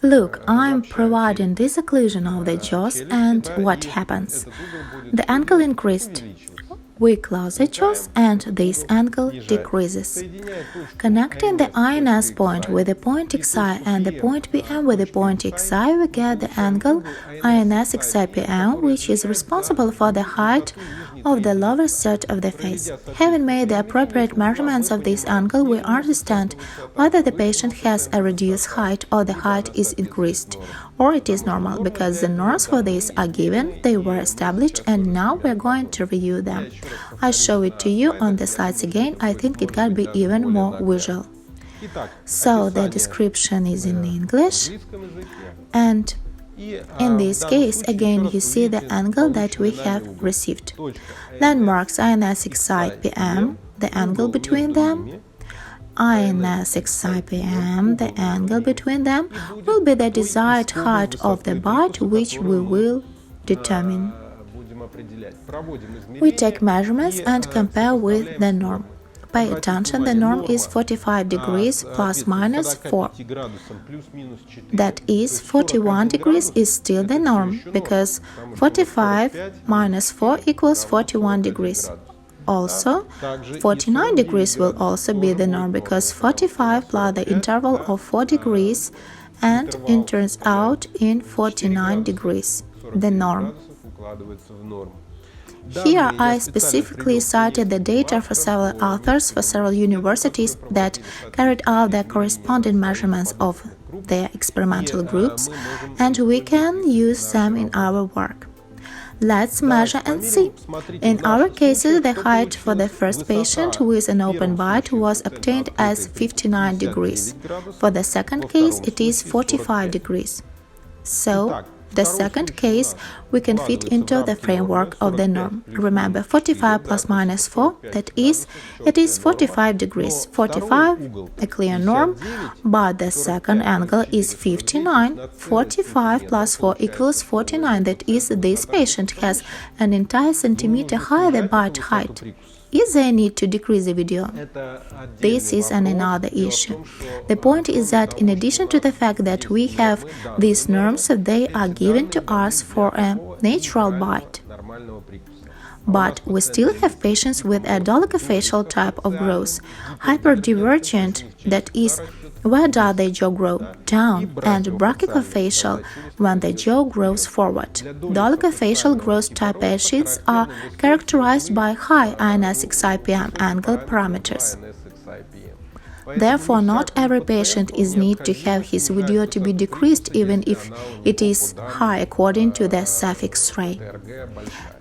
Look, I'm providing this occlusion of the jaws, and what happens? The angle increased. We close the jaws and this angle decreases. Connecting the INS point with the point XI and the point PM with the point XI, we get the angle INS XI PM, which is responsible for the height of the lower third of the face. Having made the appropriate measurements of this angle, we understand whether the patient has a reduced height or the height is increased, or it is normal, because the norms for this are given, they were established, and now we're going to review them. I show it to you on the slides again. I think it can be even more visual. So the description is in English, and in this case, again, you see the angle that we have received. Landmarks INS XI PM, the angle between them. INS XI PM, the angle between them, will be the desired height of the bite, which we will determine. We take measurements and compare with the norm. Pay attention, the norm is 45 degrees plus minus 4. That is, 41 degrees is still the norm, because 45 minus 4 equals 41 degrees. Also, 49 degrees will also be the norm, because 45 plus the interval of 4 degrees, and it turns out in 49 degrees, the norm. Here I specifically cited the data for several authors for several universities that carried out their corresponding measurements of their experimental groups, and we can use them in our work. Let's measure and see. In our cases, the height for the first patient with an open bite was obtained as 59 degrees. For the second case, it is 45 degrees. So, the second case we can fit into the framework of the norm. Remember, 45 plus minus 4, that is, it is 45 degrees. 45, a clear norm, but the second angle is 59. 45 plus 4 equals 49, that is, this patient has an entire centimeter higher bite height. Is there a need to decrease the video? This is another issue. The point is that in addition to the fact that we have these norms, they are given to us for a natural bite. But we still have patients with a dolichofacial type of growth, hyperdivergent, that is, where does the jaw grow? Down, and brachyfacial, when the jaw grows forward. Dolichofacial growth type sheets are characterized by high INS XI PM angle parameters. Therefore, not every patient is need to have his video to be decreased, even if it is high according to the Ceph X-ray.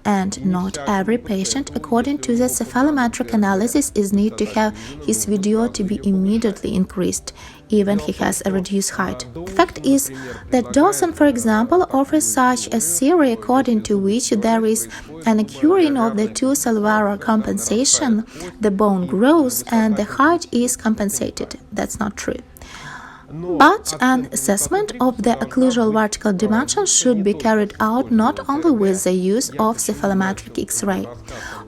And not every patient, according to the cephalometric analysis, is need to have his video to be immediately increased, even he has a reduced height. The fact is that Dawson, for example, offers such a theory according to which there is an occurring of the two salvarar compensation, the bone grows and the height is compensated. That's not true. But an assessment of the occlusal vertical dimension should be carried out not only with the use of cephalometric X-ray.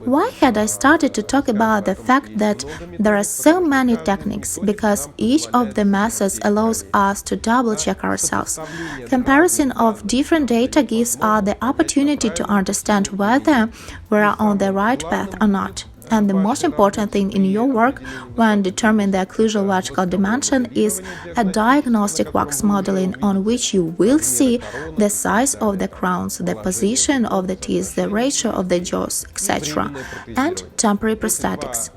Why had I started to talk about the fact that there are so many techniques? Because each of the methods allows us to double-check ourselves. Comparison of different data gives us the opportunity to understand whether we are on the right path or not. And the most important thing in your work when determining the occlusal vertical dimension is a diagnostic wax modeling on which you will see the size of the crowns, the position of the teeth, the ratio of the jaws, etc., and temporary prosthetics.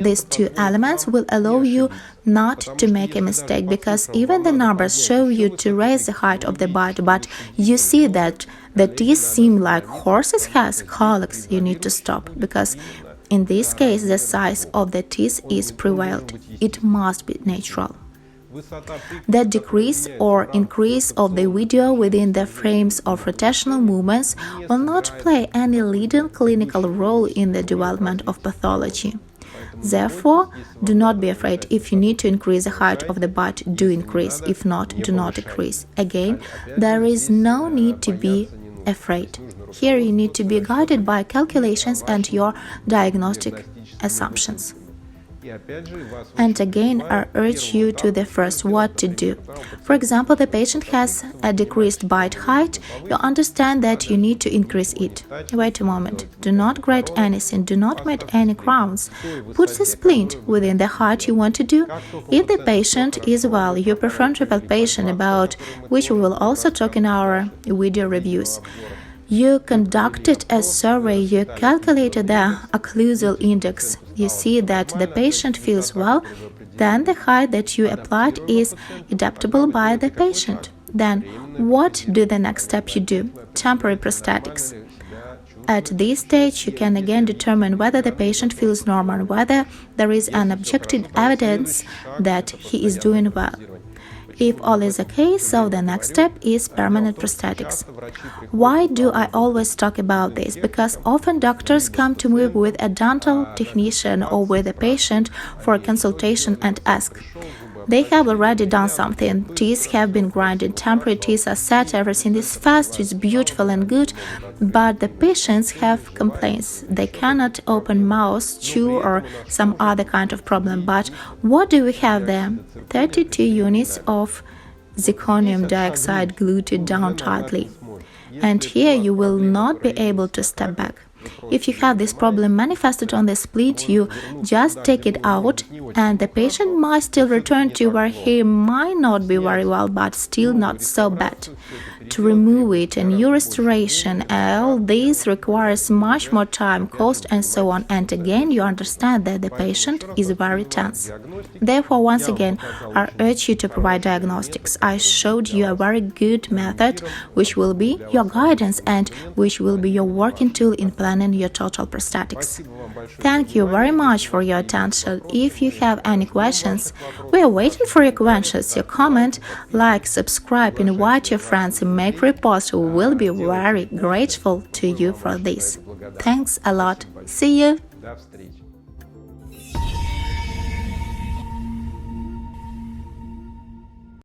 These two elements will allow you not to make a mistake, because even the numbers show you to raise the height of the bite, but you see that the teeth seem like horses' heads, colics. You need to stop, because in this case, the size of the teeth is prevailed. It must be natural. The decrease or increase of the video within the frames of rotational movements will not play any leading clinical role in the development of pathology. Therefore, do not be afraid. If you need to increase the height of the bite, do increase. If not, do not decrease. Again, there is no need to be afraid. Here you need to be guided by calculations and your diagnostic assumptions. And again, I urge you to the first what to do. For example, the patient has a decreased bite height. You understand that you need to increase it. Wait a moment. Do not grade anything. Do not make any crowns. Put the splint within the height you want to do. If the patient is well, your preferential palpation, about which we will also talk in our video reviews. You conducted a survey, you calculated the occlusal index. You see that the patient feels well, then the height that you applied is adaptable by the patient. Then, what do the next step you do? Temporary prosthetics. At this stage, you can again determine whether the patient feels normal, whether there is an objective evidence that he is doing well. If all is okay, so the next step is permanent prosthetics. Why do I always talk about this? Because often doctors come to me with a dental technician or with a patient for a consultation and ask, they have already done something, teeth have been grinded, temporary teeth are set, everything is fast, it's beautiful and good, but the patients have complaints. They cannot open mouth, chew, or some other kind of problem. But what do we have there? 32 units of zirconium dioxide glued down tightly. And here you will not be able to step back. If you have this problem manifested on the split, you just take it out and the patient might still return to where he might not be very well, but still not so bad. To remove it, a new restoration, all this requires much more time, cost, and so on. And again, you understand that the patient is very tense. Therefore, once again, I urge you to provide diagnostics. I showed you a very good method, which will be your guidance and which will be your working tool in planning your total prosthetics. Thank you very much for your attention. If you have any questions, we are waiting for your questions, your comment, like, subscribe, invite your friends, and make repost. We will be very grateful to you for this. Thanks a lot. See you.